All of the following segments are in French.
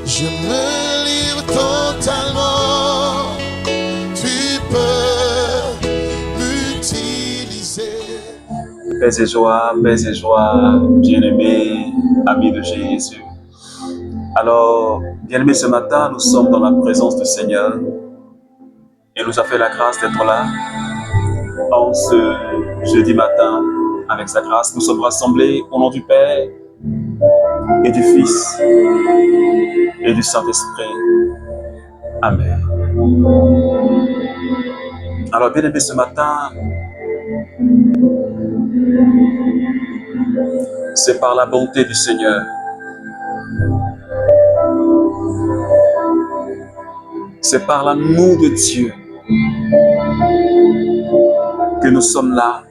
Je me livre totalement. Tu peux m'utiliser. Paix et joie, bien-aimés, amis de Jésus. Alors, bien-aimés, ce matin, nous sommes dans la présence du Seigneur. Il nous a fait la grâce d'être là en ce jeudi matin. Avec sa grâce, nous sommes rassemblés au nom du Père et du Fils et du Saint-Esprit. Amen. Alors, bien-aimés, ce matin, c'est par la bonté du Seigneur. C'est par l'amour de Dieu que nous sommes là,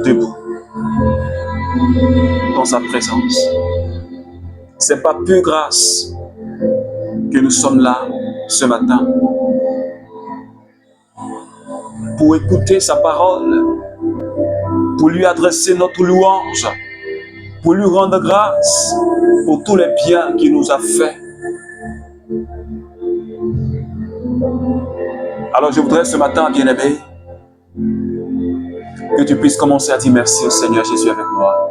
debout, dans sa présence. C'est par pure grâce que nous sommes là ce matin pour écouter sa parole, pour lui adresser notre louange, pour lui rendre grâce pour tous les biens qu'il nous a fait. Alors je voudrais ce matin, bien-aimé, que tu puisses commencer à dire merci au Seigneur Jésus avec moi.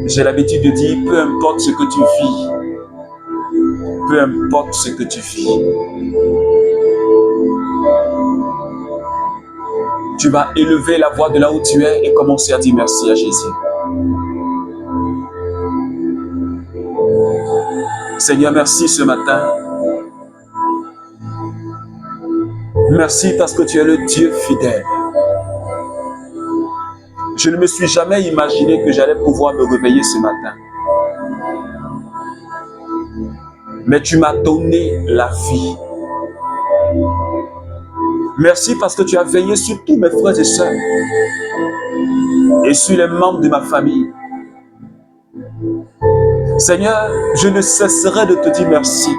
J'ai l'habitude de dire, peu importe ce que tu vis, peu importe ce que tu vis, tu vas élever la voix de là où tu es et commencer à dire merci à Jésus. Seigneur, merci ce matin. Merci parce que tu es le Dieu fidèle. Je ne me suis jamais imaginé que j'allais pouvoir me réveiller ce matin. Mais tu m'as donné la vie. Merci parce que tu as veillé sur tous mes frères et sœurs et sur les membres de ma famille. Seigneur, je ne cesserai de te dire merci.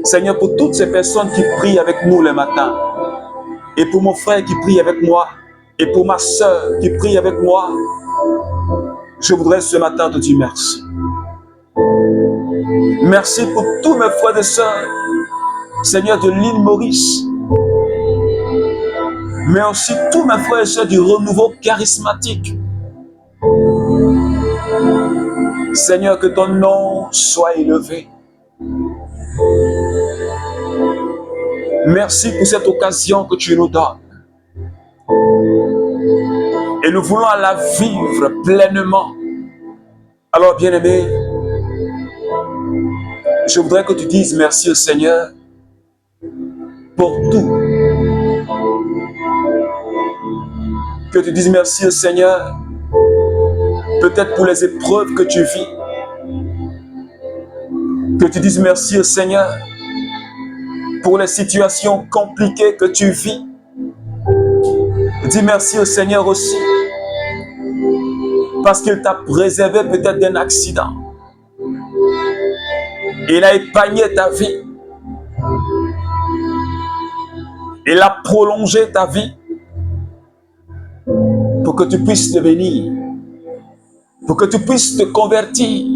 Seigneur, pour toutes ces personnes qui prient avec nous le matin, et pour mon frère qui prie avec moi, et pour ma sœur qui prie avec moi, je voudrais ce matin te dire merci. Merci pour tous mes frères et sœurs, Seigneur, de l'île Maurice, mais aussi tous mes frères et sœurs du renouveau charismatique. Seigneur, que ton nom soit élevé. Merci pour cette occasion que tu nous donnes. Et nous voulons la vivre pleinement. Alors, bien-aimé, je voudrais que tu dises merci au Seigneur pour tout. Que tu dises merci au Seigneur, peut-être pour les épreuves que tu vis. Que tu dises merci au Seigneur pour les situations compliquées que tu vis. Dis merci au Seigneur aussi parce qu'il t'a préservé peut-être d'un accident. Il a épargné ta vie. Il a prolongé ta vie pour que tu puisses devenir, pour que tu puisses te convertir,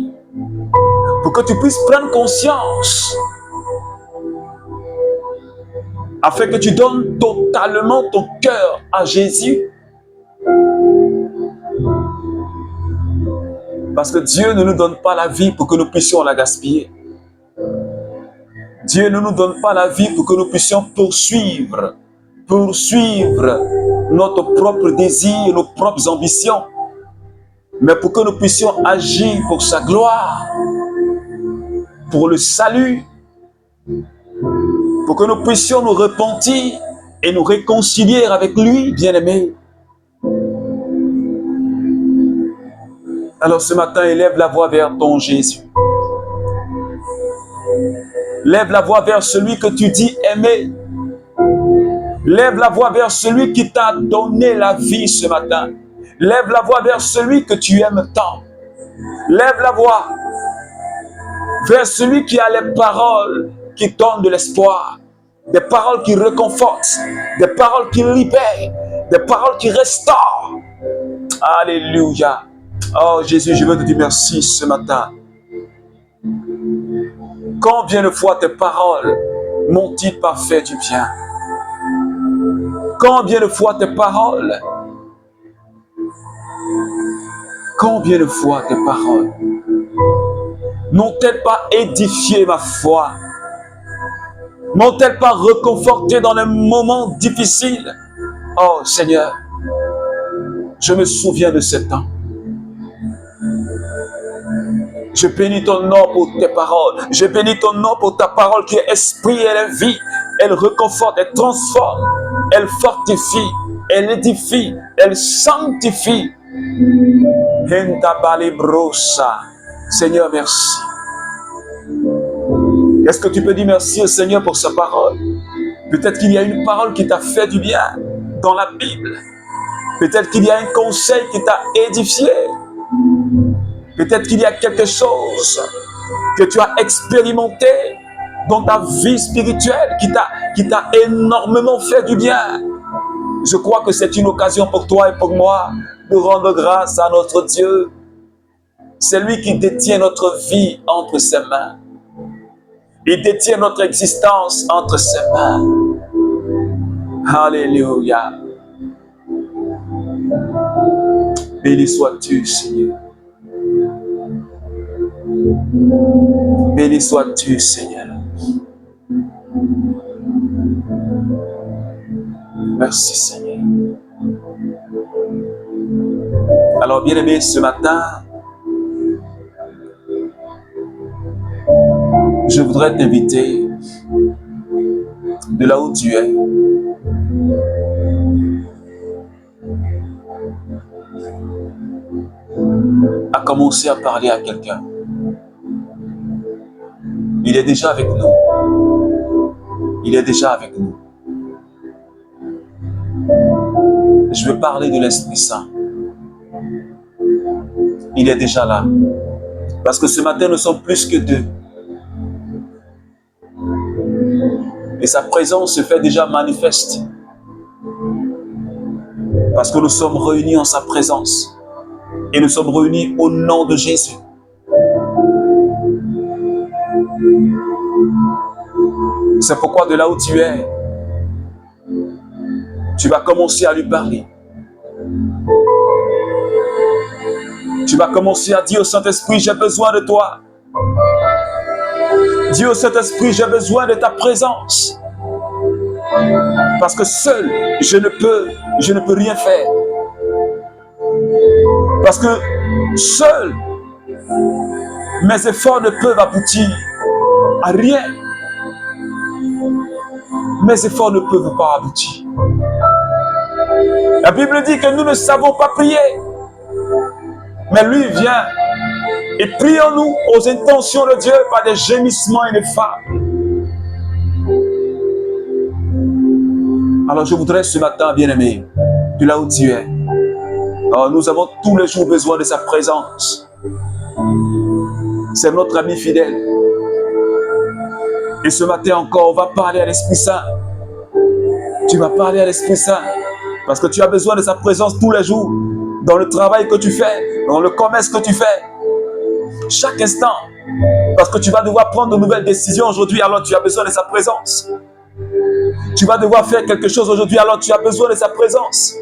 pour que tu puisses prendre conscience, afin que tu donnes totalement ton cœur à Jésus. Parce que Dieu ne nous donne pas la vie pour que nous puissions la gaspiller. Dieu ne nous donne pas la vie pour que nous puissions poursuivre notre propre désir, nos propres ambitions, mais pour que nous puissions agir pour sa gloire, pour le salut, pour que nous puissions nous repentir et nous réconcilier avec lui, bien-aimé. Alors ce matin, élève la voix vers ton Jésus. Lève la voix vers celui que tu dis aimer. Lève la voix vers celui qui t'a donné la vie ce matin. Lève la voix vers celui que tu aimes tant. Lève la voix vers celui qui a les paroles qui donnent de l'espoir, des paroles qui réconfortent, des paroles qui libèrent, des paroles qui restaurent. Alléluia. Oh Jésus, je veux te dire merci ce matin. Combien de fois tes paroles m'ont-ils pas fait du bien? Combien de fois tes paroles n'ont-elles pas édifié ma foi? M'ont-elles pas réconforté dans les moments difficiles? Oh Seigneur, je me souviens de ce temps. Je bénis ton nom pour tes paroles. Je bénis ton nom pour ta parole qui est esprit et elle est vie. Elle réconforte, elle transforme, elle fortifie, elle édifie, elle sanctifie. Seigneur, merci. Est-ce que tu peux dire merci au Seigneur pour sa parole? Peut-être qu'il y a une parole qui t'a fait du bien dans la Bible. Peut-être qu'il y a un conseil qui t'a édifié. Peut-être qu'il y a quelque chose que tu as expérimenté dans ta vie spirituelle qui t'a énormément fait du bien. Je crois que c'est une occasion pour toi et pour moi de rendre grâce à notre Dieu. C'est lui qui détient notre vie entre ses mains. Il détient notre existence entre ses mains. Alléluia. Béni sois-tu, Seigneur. Béni sois-tu, Seigneur. Merci, Seigneur. Alors, bien-aimé, ce matin, je voudrais t'inviter de là où tu es. À commencer à parler à quelqu'un. Il est déjà avec nous. Il est déjà avec nous. Je veux parler de l'Esprit Saint. Il est déjà là. Parce que ce matin, nous sommes plus que deux. Et sa présence se fait déjà manifeste. Parce que nous sommes réunis en sa présence. Et nous sommes réunis au nom de Jésus. C'est pourquoi de là où tu es, tu vas commencer à lui parler. Tu vas commencer à dire au Saint-Esprit, j'ai besoin de toi. Dis au Saint-Esprit, j'ai besoin de ta présence. Parce que seul, je ne peux rien faire. Parce que seul, mes efforts ne peuvent aboutir à rien. Mes efforts ne peuvent pas aboutir. La Bible dit que nous ne savons pas prier. Mais lui vient et prie en nous aux intentions de Dieu par des gémissements ineffables. Alors je voudrais ce matin, bien-aimé, de là où tu es, alors nous avons tous les jours besoin de sa présence. C'est notre ami fidèle. Et ce matin encore, on va parler à l'Esprit Saint. Tu vas parler à l'Esprit Saint parce que tu as besoin de sa présence tous les jours, dans le travail que tu fais, dans le commerce que tu fais, chaque instant. Parce que tu vas devoir prendre de nouvelles décisions aujourd'hui, alors tu as besoin de sa présence. Tu vas devoir faire quelque chose aujourd'hui, alors tu as besoin de sa présence.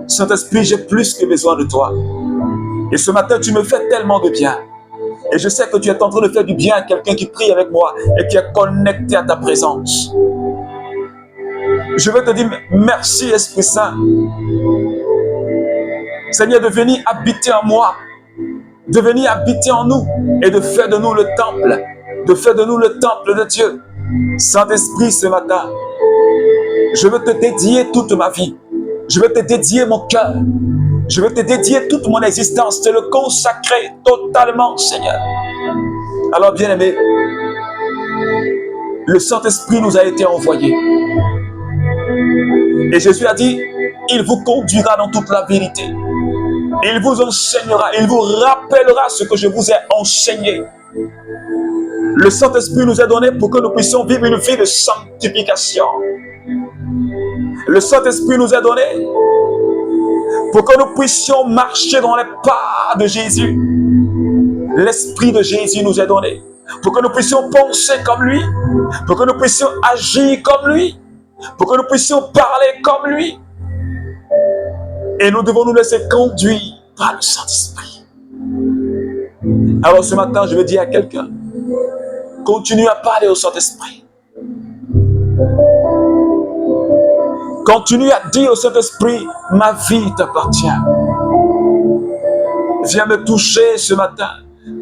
Saint-Esprit, j'ai plus que besoin de toi. Et ce matin, tu me fais tellement de bien. Et je sais que tu es en train de faire du bien à quelqu'un qui prie avec moi et qui est connecté à ta présence. Je veux te dire merci, Esprit Saint. Seigneur, de venir habiter en moi, de venir habiter en nous et de faire de nous le temple, de Dieu. Saint-Esprit, ce matin, je veux te dédier toute ma vie. Je veux te dédier mon cœur. Je veux te dédier toute mon existence, te le consacrer totalement, Seigneur. Alors, bien-aimé, le Saint-Esprit nous a été envoyé. Et Jésus a dit, il vous conduira dans toute la vérité. Il vous enseignera, il vous rappellera ce que je vous ai enseigné. Le Saint-Esprit nous est donné pour que nous puissions vivre une vie de sanctification. Le Saint-Esprit nous est donné pour que nous puissions marcher dans les pas de Jésus. L'Esprit de Jésus nous est donné pour que nous puissions penser comme lui, pour que nous puissions agir comme lui, pour que nous puissions parler comme lui. Et nous devons nous laisser conduire par le Saint-Esprit. Alors ce matin, je veux dire à quelqu'un, continue à parler au Saint-Esprit. Continue à dire au Saint-Esprit, ma vie t'appartient. Viens me toucher ce matin.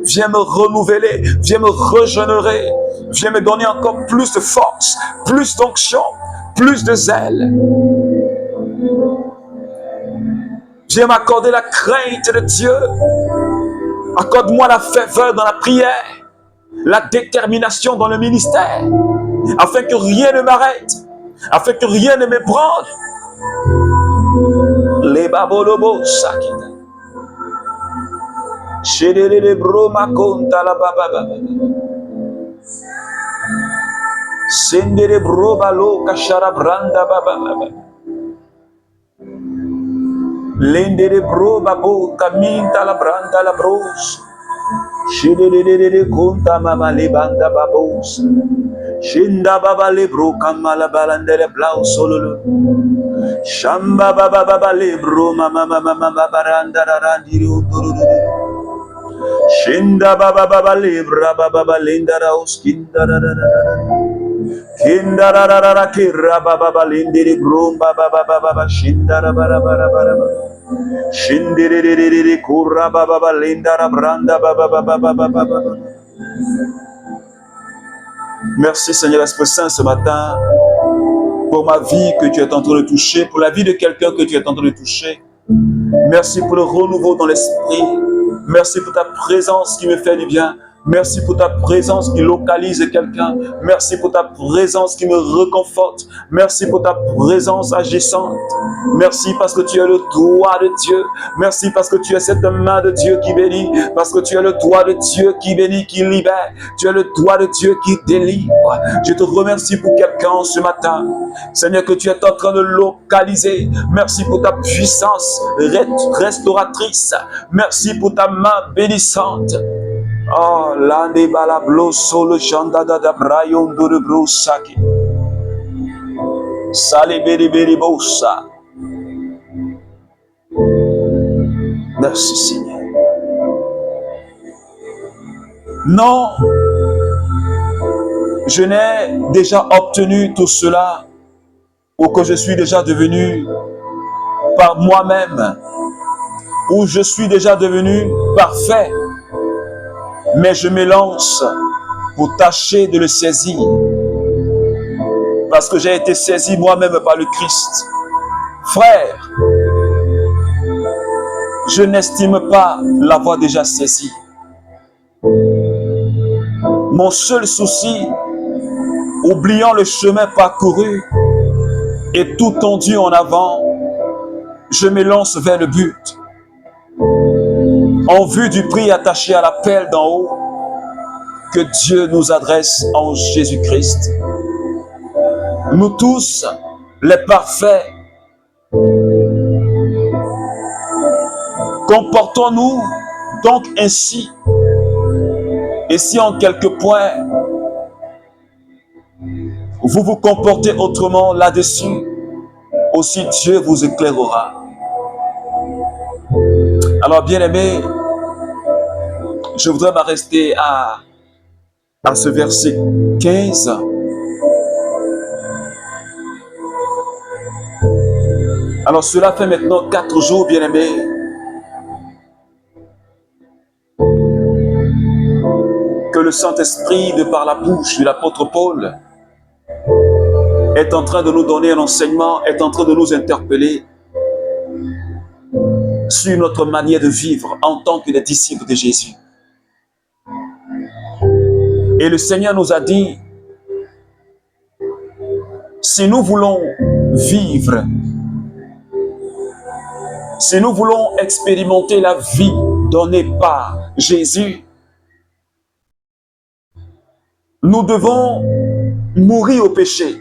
Viens me renouveler. Viens me régénérer. Viens me donner encore plus de force, plus d'onction, plus de zèle. Viens m'accorder la crainte de Dieu. Accorde-moi la ferveur dans la prière, la détermination dans le ministère, afin que rien ne m'arrête, afin que rien ne m'ébranle. Les babolobo sakita. Shedele broma konta la baba. Sendere brobalo kashara branda baba. Lendere brobabo kaminta la branda la bros. Shedele konta mama le banda babos. Shinda baba le bro kamala balandere blau sololo. Shamba baba le bro mama baranda randiri udururu. Shinda baba le bra baba linda raus kinda kinda rara kira baba lindiri bro baba shinda bara. Shindiri kura baba linda branda baba. Merci Seigneur Esprit Saint ce matin pour ma vie que tu es en train de toucher, pour la vie de quelqu'un que tu es en train de toucher. Merci pour le renouveau dans l'esprit. Merci pour ta présence qui me fait du bien. Merci pour ta présence qui localise quelqu'un. Merci pour ta présence qui me réconforte. Merci pour ta présence agissante. Merci parce que tu es le doigt de Dieu. Merci parce que tu es cette main de Dieu qui bénit. Parce que tu es le doigt de Dieu qui bénit, qui libère. Tu es le doigt de Dieu qui délivre. Je te remercie pour quelqu'un ce matin. Seigneur, que tu es en train de localiser. Merci pour ta puissance restauratrice. Merci pour ta main bénissante. Oh, l'ande balablo solo chanda da brayon do brosaki. Sale beri bossa. Merci Seigneur. Non, je n'ai déjà obtenu tout cela ou que je suis déjà devenu par moi-même ou je suis déjà devenu parfait. Mais je me lance pour tâcher de le saisir. Parce que j'ai été saisi moi-même par le Christ. Frère, je n'estime pas l'avoir déjà saisi. Mon seul souci, oubliant le chemin parcouru et tout tendu en avant, je me lance vers le but. En vue du prix attaché à l'appel d'en haut que Dieu nous adresse en Jésus-Christ. Nous tous, les parfaits, comportons-nous donc ainsi. Et si en quelques points, vous vous comportez autrement là-dessus, aussi Dieu vous éclairera. Alors, bien-aimés, je voudrais m'arrêter à ce verset 15. Alors, cela fait maintenant 4 jours, bien-aimés, que le Saint-Esprit, de par la bouche de l'apôtre Paul, est en train de nous donner un enseignement, est en train de nous interpeller sur notre manière de vivre en tant que des disciples de Jésus. Et le Seigneur nous a dit, si nous voulons vivre, si nous voulons expérimenter la vie donnée par Jésus, nous devons mourir au péché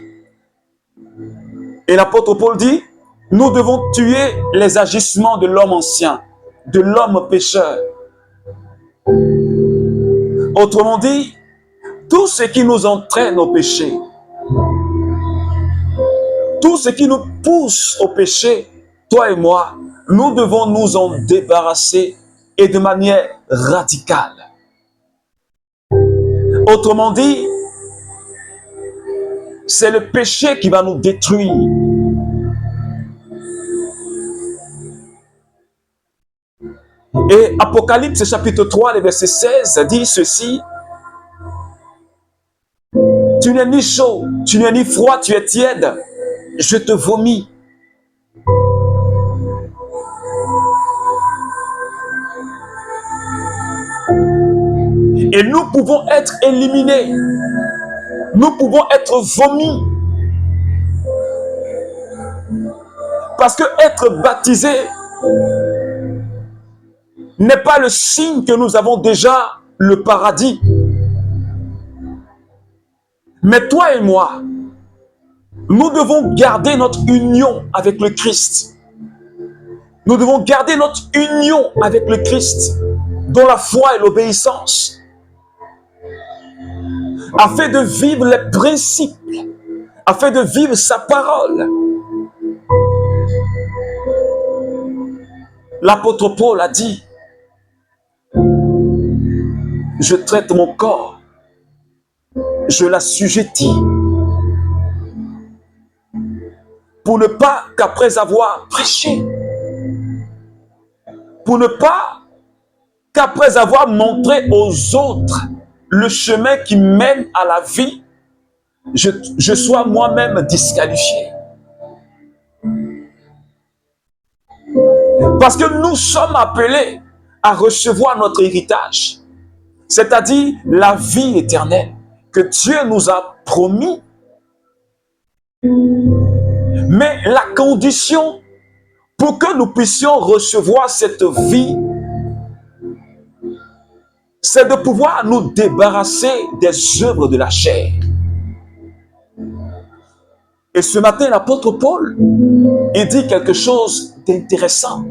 Et l'apôtre Paul dit, nous devons tuer les agissements de l'homme ancien, de l'homme pécheur. Autrement dit, tout ce qui nous entraîne au péché, tout ce qui nous pousse au péché, toi et moi, nous devons nous en débarrasser et de manière radicale. Autrement dit, c'est le péché qui va nous détruire. Et Apocalypse chapitre 3, le verset 16 dit ceci. Tu n'es ni chaud, tu n'es ni froid, tu es tiède. Je te vomis. Et nous pouvons être éliminés. Nous pouvons être vomis. Parce que être baptisé n'est pas le signe que nous avons déjà le paradis. Mais toi et moi, nous devons garder notre union avec le Christ. Nous devons garder notre union avec le Christ, dans la foi et l'obéissance, afin de vivre les principes, afin de vivre sa parole. L'apôtre Paul a dit, je traite mon corps, je l'assujettis, pour ne pas qu'après avoir prêché, pour ne pas qu'après avoir montré aux autres le chemin qui mène à la vie, je sois moi-même disqualifié. Parce que nous sommes appelés à recevoir notre héritage, c'est-à-dire la vie éternelle que Dieu nous a promis. Mais la condition pour que nous puissions recevoir cette vie, c'est de pouvoir nous débarrasser des œuvres de la chair. Et ce matin, l'apôtre Paul, il dit quelque chose d'intéressant.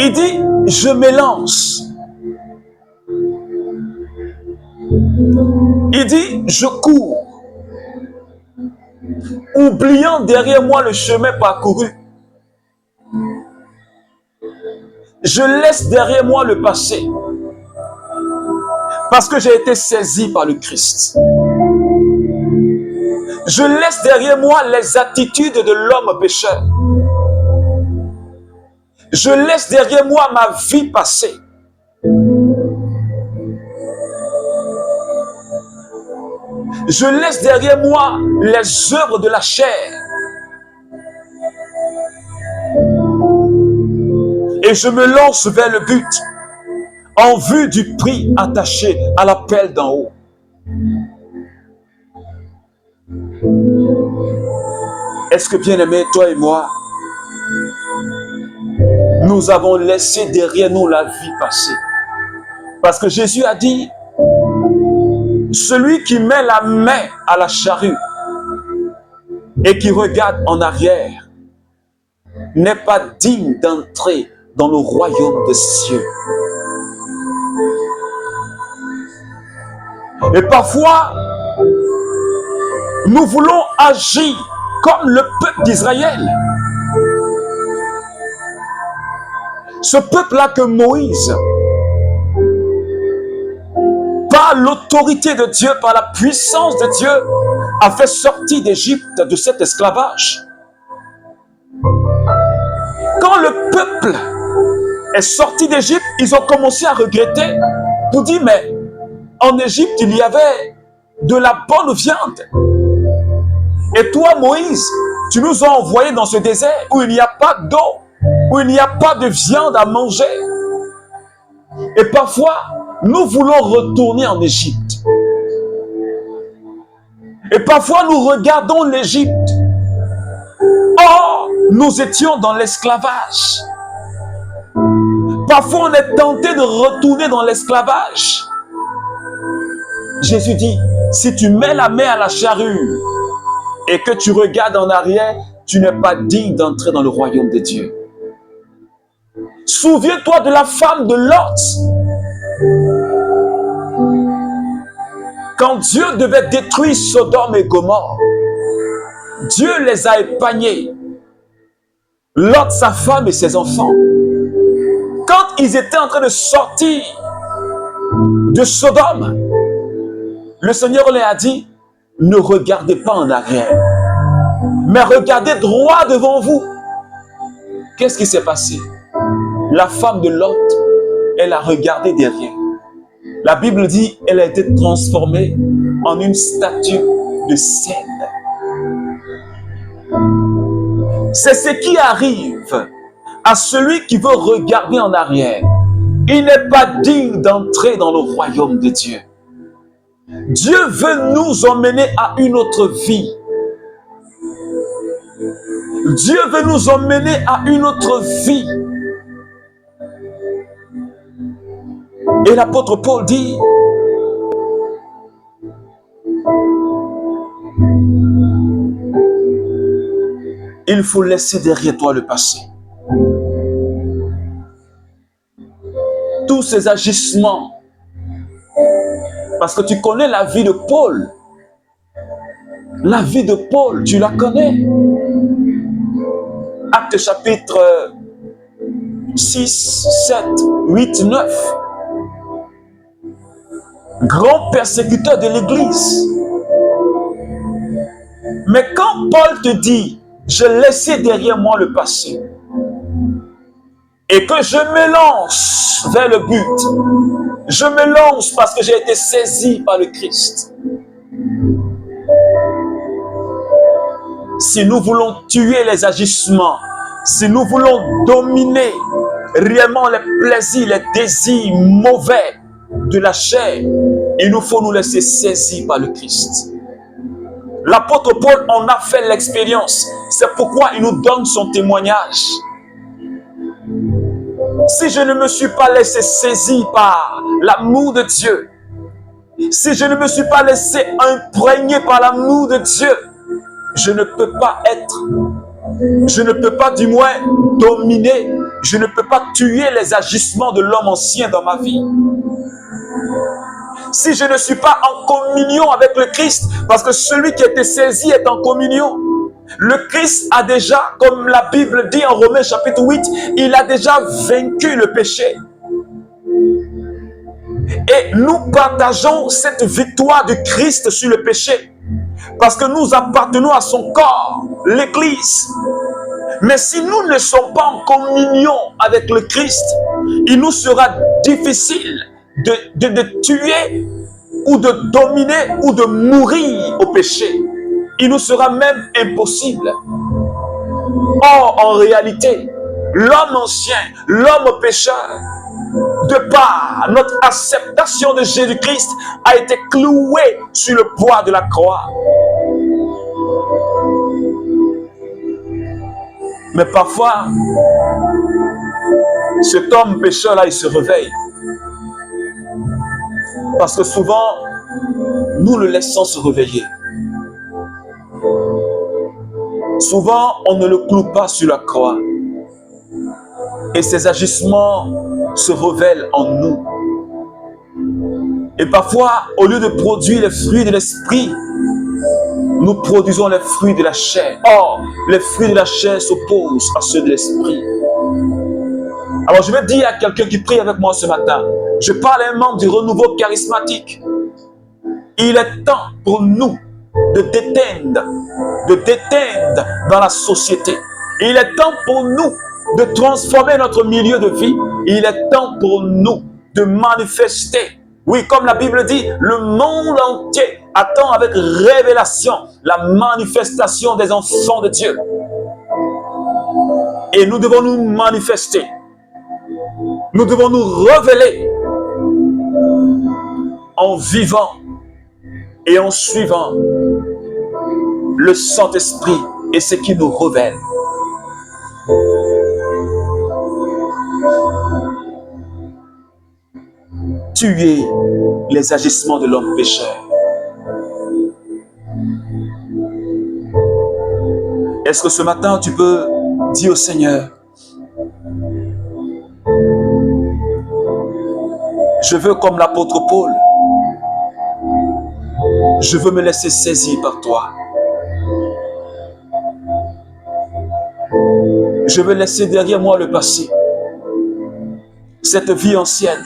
Il dit, je m'élance. Il dit, je cours, oubliant derrière moi le chemin parcouru. Je laisse derrière moi le passé, parce que j'ai été saisi par le Christ. Je laisse derrière moi les attitudes de l'homme pécheur. Je laisse derrière moi ma vie passée. Je laisse derrière moi les œuvres de la chair. Et je me lance vers le but, en vue du prix attaché à l'appel d'en haut. Est-ce que, bien-aimé, toi et moi, nous avons laissé derrière nous la vie passée? Parce que Jésus a dit, celui qui met la main à la charrue et qui regarde en arrière n'est pas digne d'entrer dans le royaume des cieux. Et parfois, nous voulons agir comme le peuple d'Israël. Ce peuple-là que Moïse, par l'autorité de Dieu, par la puissance de Dieu, a fait sortir d'Égypte, de cet esclavage. Quand le peuple est sorti d'Égypte, ils ont commencé à regretter pour dire, mais en Égypte, il y avait de la bonne viande. Et toi, Moïse, tu nous as envoyés dans ce désert où il n'y a pas d'eau, où il n'y a pas de viande à manger. Et parfois, nous voulons retourner en Égypte. Et parfois, nous regardons l'Égypte. Or, nous étions dans l'esclavage. Parfois, on est tenté de retourner dans l'esclavage. Jésus dit, si tu mets la main à la charrue et que tu regardes en arrière, tu n'es pas digne d'entrer dans le royaume de Dieu. Souviens-toi de la femme de Lot. Quand Dieu devait détruire Sodome et Gomorrhe, Dieu les a épargnés. Lot, sa femme et ses enfants. Quand ils étaient en train de sortir de Sodome, le Seigneur leur a dit, ne regardez pas en arrière, mais regardez droit devant vous. Qu'est-ce qui s'est passé? La femme de Lot, elle a regardé derrière. La Bible dit, elle a été transformée en une statue de cèdre. C'est ce qui arrive à celui qui veut regarder en arrière. Il n'est pas digne d'entrer dans le royaume de Dieu. Dieu veut nous emmener à une autre vie. Dieu veut nous emmener à une autre vie. Et l'apôtre Paul dit, il faut laisser derrière toi le passé. Tous ces agissements, parce que tu connais la vie de Paul. La vie de Paul, tu la connais. Actes chapitre 6, 7, 8, 9. Grand persécuteur de l'Église. Mais quand Paul te dit, je laissais derrière moi le passé et que je me lance vers le but, je me lance parce que j'ai été saisi par le Christ. Si nous voulons tuer les agissements, si nous voulons dominer réellement les plaisirs, les désirs mauvais de la chair, il nous faut nous laisser saisir par le Christ. L'apôtre Paul en a fait l'expérience. C'est pourquoi il nous donne son témoignage. Si je ne me suis pas laissé saisir par l'amour de Dieu, si je ne me suis pas laissé imprégner par l'amour de Dieu, je ne peux pas être, je ne peux pas du moins dominer, je ne peux pas tuer les agissements de l'homme ancien dans ma vie. Si je ne suis pas en communion avec le Christ, parce que celui qui a été saisi est en communion. Le Christ a déjà, comme la Bible dit en Romains chapitre 8, il a déjà vaincu le péché. Et nous partageons cette victoire du Christ sur le péché, parce que nous appartenons à son corps, l'Église. Mais si nous ne sommes pas en communion avec le Christ, il nous sera difficile de tuer ou de dominer ou de mourir au péché. Il nous sera même impossible. Or, en réalité, l'homme ancien, l'homme pécheur, de par notre acceptation de Jésus-Christ, a été cloué sur le bois de la croix. Mais parfois, cet homme pécheur-là, il se réveille. Parce que souvent, nous le laissons se réveiller. Souvent, on ne le cloue pas sur la croix. Et ses agissements se révèlent en nous. Et parfois, au lieu de produire les fruits de l'esprit, nous produisons les fruits de la chair. Or, les fruits de la chair s'opposent à ceux de l'esprit. Alors, je vais dire à quelqu'un qui prie avec moi ce matin, je parle à un membre du renouveau charismatique. Il est temps pour nous de déteindre dans la société. Il est temps pour nous de transformer notre milieu de vie. Il est temps pour nous de manifester. Oui, comme la Bible dit, le monde entier attend avec révélation la manifestation des enfants de Dieu. Et nous devons nous manifester. Nous devons nous révéler en vivant et en suivant le Saint-Esprit et ce qui nous révèle. tuer les agissements de l'homme pécheur. Est-ce que ce matin, tu peux dire au Seigneur, je veux comme l'apôtre Paul, je veux me laisser saisir par toi. Je veux laisser derrière moi le passé, cette vie ancienne.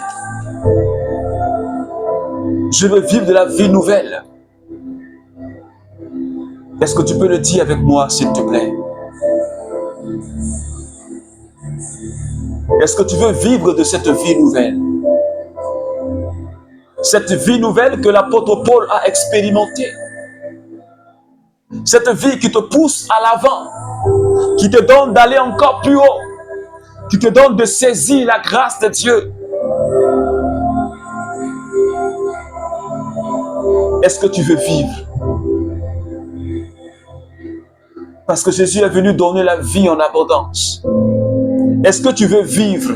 Je veux vivre de la vie nouvelle. Est-ce que tu peux le dire avec moi, s'il te plaît? Est-ce que tu veux vivre de cette vie nouvelle? Cette vie nouvelle que l'apôtre Paul a expérimentée. Cette vie qui te pousse à l'avant, qui te donne d'aller encore plus haut, qui te donne de saisir la grâce de Dieu. Est-ce que tu veux vivre? Parce que Jésus est venu donner la vie en abondance. Est-ce que tu veux vivre?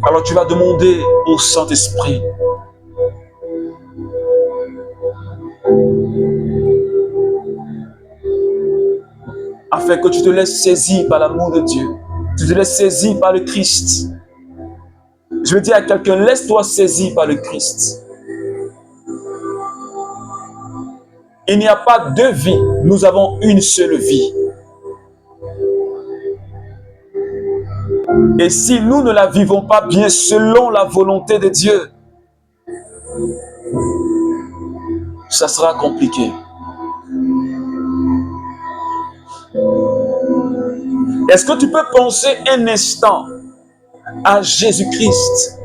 Alors tu vas demander au Saint-Esprit. Afin que tu te laisses saisir par l'amour de Dieu. Tu te laisses saisir par le Christ. Je veux dire à quelqu'un, laisse-toi saisir par le Christ. Il n'y a pas deux vies, nous avons une seule vie. Et si nous ne la vivons pas bien selon la volonté de Dieu, ça sera compliqué. Est-ce que tu peux penser un instant à Jésus-Christ?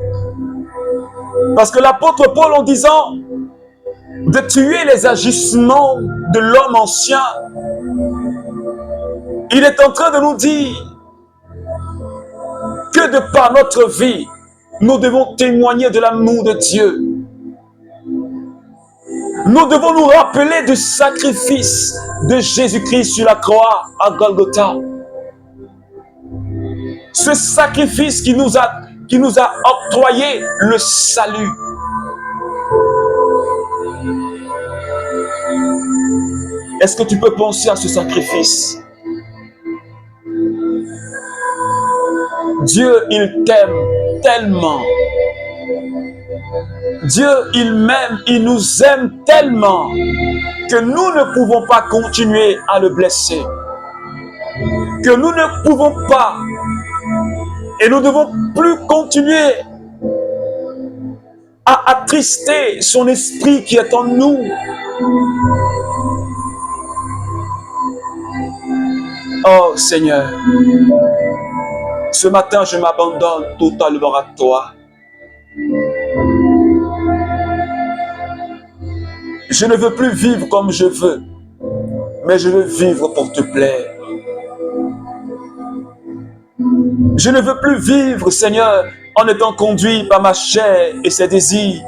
Parce que l'apôtre Paul, en disant de tuer les agissements de l'homme ancien, il est en train de nous dire que de par notre vie, nous devons témoigner de l'amour de Dieu. Nous devons nous rappeler du sacrifice de Jésus-Christ sur la croix à Golgotha. Ce sacrifice qui nous a octroyé le salut. Est-ce que tu peux penser à ce sacrifice? Dieu, il t'aime tellement. Dieu, il m'aime, il nous aime tellement que nous ne pouvons pas continuer à le blesser. Que nous ne pouvons pas et nous ne devons plus continuer à attrister son esprit qui est en nous. Oh Seigneur, ce matin je m'abandonne totalement à toi. Je ne veux plus vivre comme je veux, mais je veux vivre pour te plaire. Je ne veux plus vivre, Seigneur, en étant conduit par ma chair et ses désirs,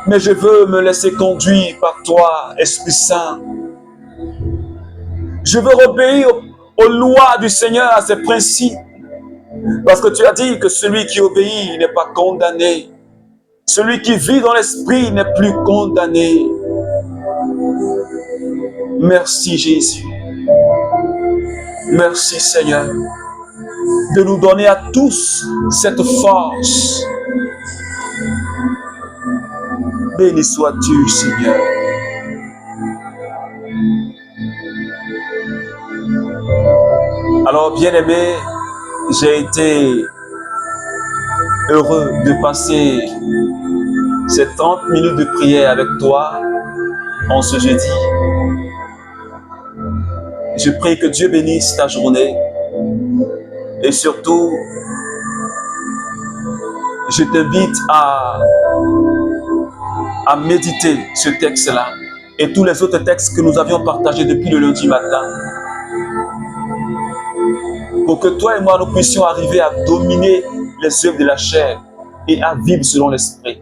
mais je veux me laisser conduire par toi, Esprit Saint. Je veux obéir aux lois du Seigneur, à ses principes, parce que tu as dit que celui qui obéit n'est pas condamné. Celui qui vit dans l'esprit n'est plus condamné. Merci Jésus. Merci Seigneur de nous donner à tous cette force. Béni sois-tu Seigneur. Alors bien-aimé, j'ai été heureux de passer ces 30 minutes de prière avec toi en ce jeudi. Je prie que Dieu bénisse ta journée et surtout, je t'invite à méditer ce texte-là et tous les autres textes que nous avions partagés depuis le lundi matin pour que toi et moi nous puissions arriver à dominer les œuvres de la chair et à vivre selon l'esprit.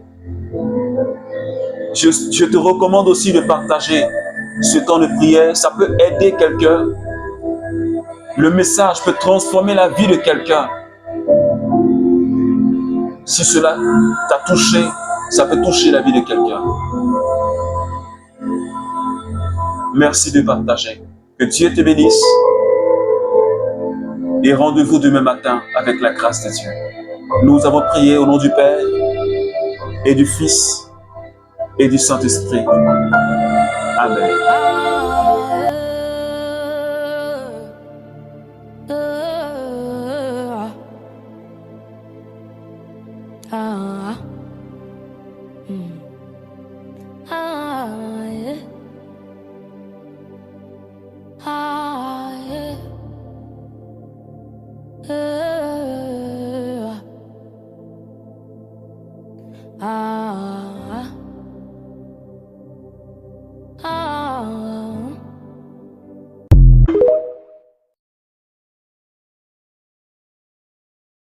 Je te recommande aussi de partager ce temps de prière. Ça peut aider quelqu'un. Le message peut transformer la vie de quelqu'un. Si cela t'a touché, ça peut toucher la vie de quelqu'un. Merci de partager. Que Dieu te bénisse. Et rendez-vous demain matin avec la grâce de Dieu. Nous avons prié au nom du Père et du Fils et du Saint-Esprit. Amen. Mm.